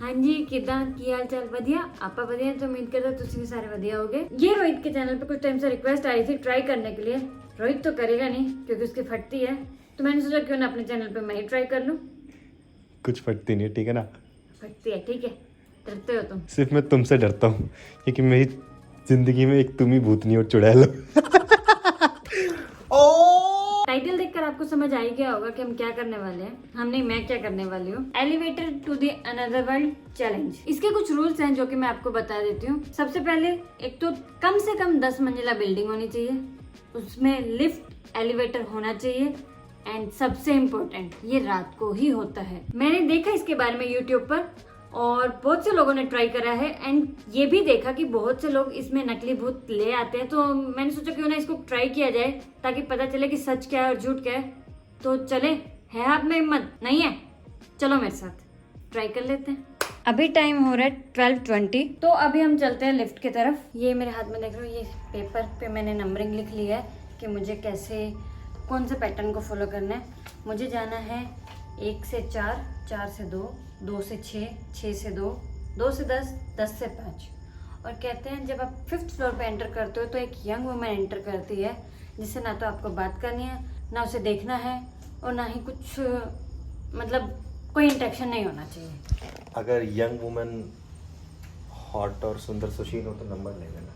हाँ जी, किदा की हाल चाल वधिया आपा वधिया तो उम्मीद करता तुसी भी सारे वधिया होगे। ये रोहित के चैनल पे कुछ टाइम से रिक्वेस्ट आई थी ट्राई करने के लिए। रोहित तो करेगा नहीं क्योंकि उसकी फटती है, तो मैंने सोचा क्यों ना अपने चैनल पे मैं ही ट्राई कर लूं। कुछ फटती नहीं है, ठीक है ना। फटती है, ठीक है। डरते हो तुम। सिर्फ मैं तुमसे डरता हूँ क्योंकि मेरी जिंदगी में एक तुम ही भूतनी और चुड़ैल हो। टाइटल देखकर आपको समझ आ ही गया होगा कि हम क्या करने वाले हैं। हम नहीं, मैं क्या करने वाली हूँ। Elevator to the another world challenge. इसके कुछ रूल्स हैं जो कि मैं आपको बता देती हूँ। सबसे पहले एक तो कम से कम 10 मंजिला बिल्डिंग होनी चाहिए, उसमें लिफ्ट एलिवेटर होना चाहिए एंड सबसे इम्पोर्टेंट ये रात को ही होता है। मैंने देखा इसके बारे में यूट्यूब पर और बहुत से लोगों ने ट्राई करा है एंड ये भी देखा कि बहुत से लोग इसमें नकली भूत ले आते हैं, तो मैंने सोचा क्यों ना इसको ट्राई किया जाए ताकि पता चले कि सच क्या है और झूठ क्या है। तो चले, है आप में हिम्मत? नहीं है? चलो मेरे साथ ट्राई कर लेते हैं। अभी टाइम हो रहा है 12:20, तो अभी हम चलते हैं लिफ्ट की तरफ। ये मेरे हाथ में देख रहे हो, ये पेपर पे मैंने नंबरिंग लिख ली है कि मुझे कैसे कौन से पैटर्न को फॉलो करना है। मुझे जाना है 1 से 4, 4 से 2, 2 से 6, 6 से 2, 2 से 10, 10 से 5। और कहते हैं जब आप 5th फ्लोर पे एंटर करते हो तो एक यंग वुमेन एंटर करती है जिससे ना तो आपको बात करनी है, ना उसे देखना है और ना ही कुछ मतलब कोई इंटरेक्शन नहीं होना चाहिए। अगर यंग वुमन हॉट और सुंदर सुशील हो तो नंबर ले लेना।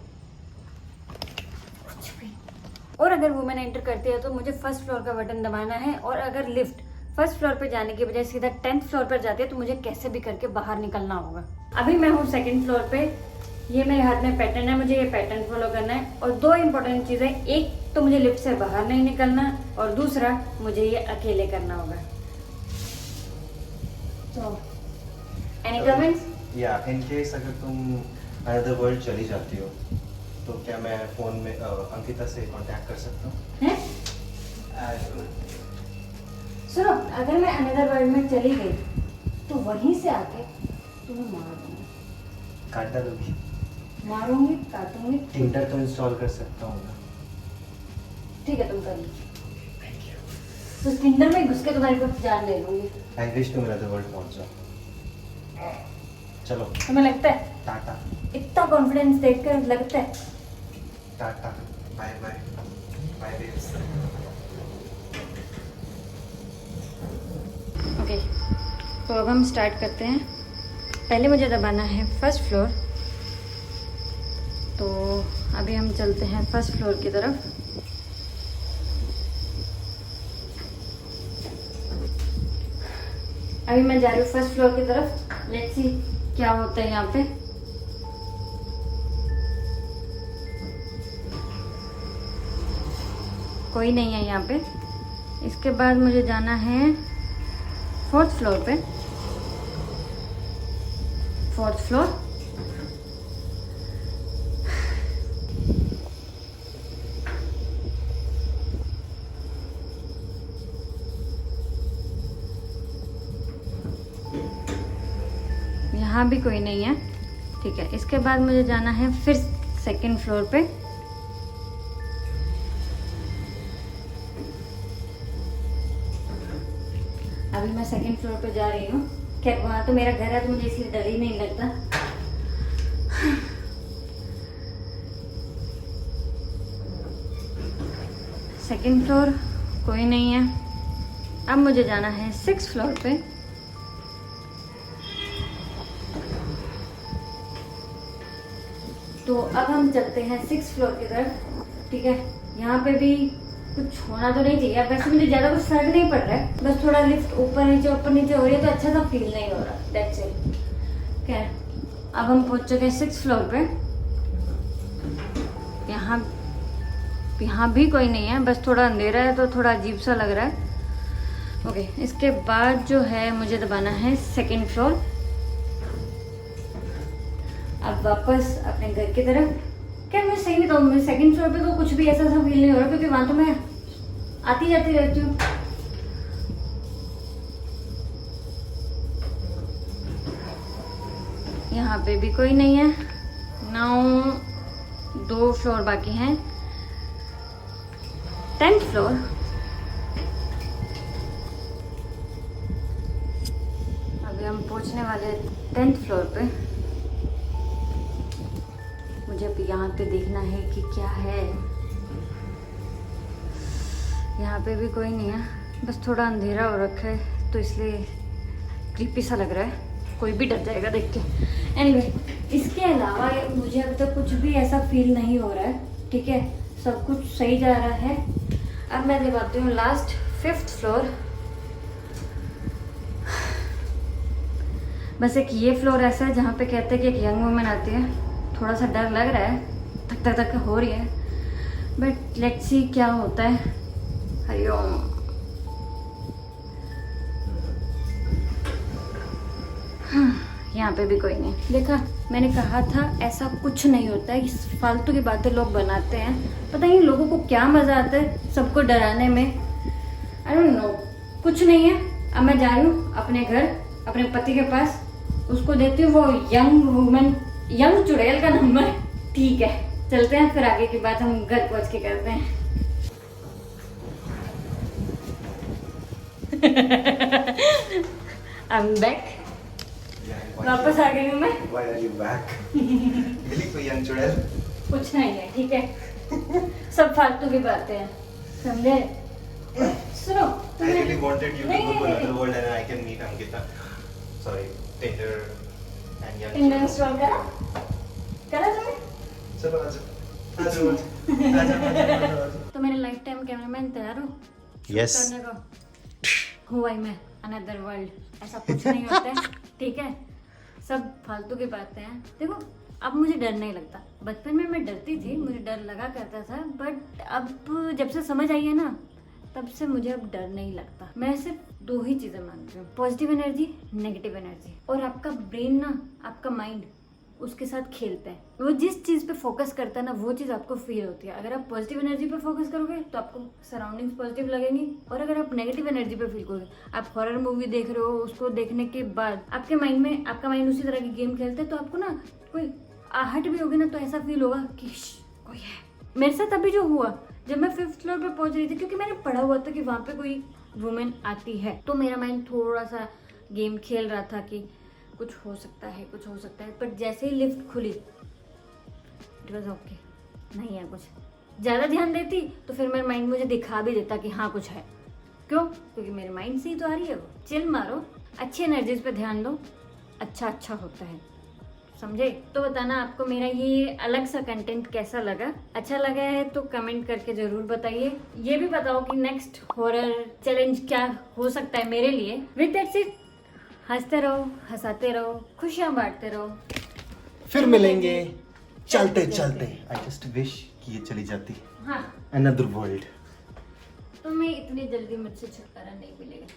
और अगर वुमेन एंटर करती है तो मुझे 1st फ्लोर का बटन दबाना है, और अगर लिफ्ट 1st फ्लोर पे जाने के बजाय सीधा 10th फ्लोर पर जाती है तो मुझे कैसे भी करके बाहर निकलना होगा। अभी मैं हूँ 2nd फ्लोर पे। ये मेरे हाथ में पैटर्न है, मुझे ये पैटर्न फॉलो करना है। और 2 इम्पोर्टेंट चीज़ें, एक तो मुझे लिफ्ट से बाहर नहीं निकलना और दूसरा मुझे ये अकेले करना होगा। तो एनी कमेंट्स? या इन केस अगर तुम अनदर वर्ल्ड चली जाती हो तो क्या मैं फोन में अंकिता से कांटेक्ट कर सकता हूँ? सुनो, अगर मैं अनदर वर्ल्ड में चली गई तो वहीं से आके तुम्हें मार दूंगी। काट डालोगी? मारूंगी, काटूंगी। टिंडर तो इंस्टॉल कर सकता हूँ ना। ठीक है, तुम कर लो। तो टिंडर में घुस के तुम्हारी को जान ले लूंगी। आई विश तुम अनदर वर्ल्ड पहुँच जाओ। चलो, तुम्हें लगता है? टाटा। इतना कॉन्फिडेंस देखकर लगता है? Tata, bye bye, bye babes. Okay, तो अब हम स्टार्ट करते हैं। पहले मुझे दबाना है 1st फ्लोर, तो अभी हम चलते हैं 1st फ्लोर की तरफ। अभी मैं जा रही हूँ 1st फ्लोर की तरफ। लेट्स सी क्या होता है यहाँ पे। कोई नहीं है यहाँ पे। इसके बाद मुझे जाना है 4th फ्लोर पे। 4th floor. यहाँ भी कोई नहीं है, ठीक है। इसके बाद मुझे जाना है फिर 2nd फ्लोर पे। अभी मैं 2nd फ्लोर पे जा रही हूँ। क्या वहाँ तो मेरा घर है तो मुझे इसलिए डर ही नहीं लगता। सेकंड फ्लोर कोई नहीं है। अब मुझे जाना है 6th फ्लोर पे। तो अब हम चलते हैं 6th फ्लोर की तरफ, ठीक है। यहाँ पे भी कुछ होना तो नहीं चाहिए। वैसे मुझे ज़्यादा कुछ फर्क नहीं पड़ रहा है, बस थोड़ा लिफ्ट ऊपर नीचे हो रही है तो अच्छा सा फील नहीं हो रहा। That's it. खैर, अब हम पहुँच चुके हैं 6th फ्लोर पे। यहाँ भी कोई नहीं है, बस थोड़ा अंधेरा है तो थोड़ा अजीब सा लग रहा है। ओके, इसके बाद जो है मुझे दबाना है 2nd फ्लोर। अब वापस अपने घर की तरफ। क्या मैं सही बताऊँ, मैं 2nd फ्लोर पे तो कुछ भी ऐसा सा फील नहीं हो रहा क्योंकि वहाँ तो मैं आती जाती रहती हूँ। यहाँ पे भी कोई नहीं है। 2 फ्लोर बाकी हैं। 10th floor. अभी हम पहुंचने वाले 10th फ्लोर पे। मुझे अब यहाँ पे देखना है कि क्या है। यहाँ पे भी कोई नहीं है, बस थोड़ा अंधेरा हो रखा है तो इसलिए क्रीपी सा लग रहा है। कोई भी डर जाएगा देख के। एनीवे, इसके अलावा मुझे अब तक कुछ भी ऐसा फील नहीं हो रहा है। ठीक है, सब कुछ सही जा रहा है। अब मैं दिखाती हूँ लास्ट 5th फ्लोर। बस एक ये फ्लोर ऐसा है जहाँ पे कहते हैं कि एक यंग वुमेन आती है। थोड़ा सा डर लग रहा है, धक धक धक हो रही है, बट लेट्स सी क्या होता है। हरिओम। यहाँ पे भी कोई नहीं। देखा, मैंने कहा था ऐसा कुछ नहीं होता है। इस फालतू की बातें लोग बनाते हैं, पता नहीं लोगों को क्या मजा आता है सबको डराने में। आई डोंट नो, कुछ नहीं है। अब मैं जा रही हूँ अपने घर, अपने पति के पास। उसको देती हूँ वो यंग वुमन, यंग चुड़ैल का नंबर। ठीक है, चलते हैं, फिर आगे की बात हम घर पहुँच के करते हैं। I'm back. वापस आ गई हूँ मैं। Why are you back? Really कोई young चुड़ैल? कुछ नहीं है, ठीक है। सब फालतू की बातें हैं, समझे? सुनो, I really wanted you to go to another world and I can meet Ankita. Sorry, Tinder and young Tinder children. install करा तुमने? चलो आजा। तो मेरे लाइफ टाइम कैमरामैन तैयार हो? Yes. करने को। Who I मैं अनदर वर्ल्ड, ऐसा कुछ नहीं होता है, ठीक है? सब फालतू की बातें हैं। देखो, अब मुझे डर नहीं लगता। बचपन में मैं डरती थी, मुझे डर लगा करता था, बट अब जब से समझ आई है ना, तब से मुझे अब डर नहीं लगता। मैं सिर्फ 2 ही चीजें मानती हूँ, पॉजिटिव एनर्जी, नेगेटिव एनर्जी। और आपका ब्रेन ना, आपका माइंड उसके साथ खेलता है। वो जिस चीज पे फोकस करता है ना, वो चीज आपको फील होती है। अगर आप पॉजिटिव एनर्जी पे फोकस करोगे तो आपको सराउंडिंग्स पॉजिटिव लगेंगी, और अगर आप नेगेटिव एनर्जी पे फील करोगे, आप हॉरर मूवी देख रहे हो, उसको देखने के बाद आपके माइंड में, आपका माइंड उसी तरह की गेम खेलता है, तो आपको ना कोई आहट भी होगी ना, तो ऐसा फील होगा कि कोई है। मेरे साथ अभी जो हुआ, जब मैं 5th फ्लोर पे पहुंच रही थी, क्योंकि मैंने पढ़ा हुआ था कि वहां पे कोई वुमेन आती है, तो मेरा माइंड थोड़ा सा गेम खेल रहा था कि कुछ हो सकता है, कुछ हो सकता है। पर जैसे ही लिफ्ट खुली, इट वाज ओके, नहीं है कुछ। ज़्यादा ध्यान देती तो फिर मेरा माइंड मुझे दिखा भी देता कि हाँ कुछ है। क्यों? क्योंकि मेरे माइंड से ही तो आ रही है वो। चिल मारो, अच्छी एनर्जीज पे ध्यान दो, अच्छा अच्छा होता है, समझे? तो बताना आपको मेरा ये अलग सा कंटेंट कैसा लगा। अच्छा लगा है तो कमेंट करके जरूर बताइए। ये भी बताओ कि नेक्स्ट हॉरर चैलेंज क्या हो सकता है मेरे लिए। विद दैट्स इट, हंसते रहो, हंसाते रहो, खुशियाँ बांटते रहो। फिर मिलेंगे चलते चलते। I just wish कि ये चली जाती हाँ, another world. तुम्हें इतनी जल्दी मुझसे छुटकारा नहीं मिलेगा।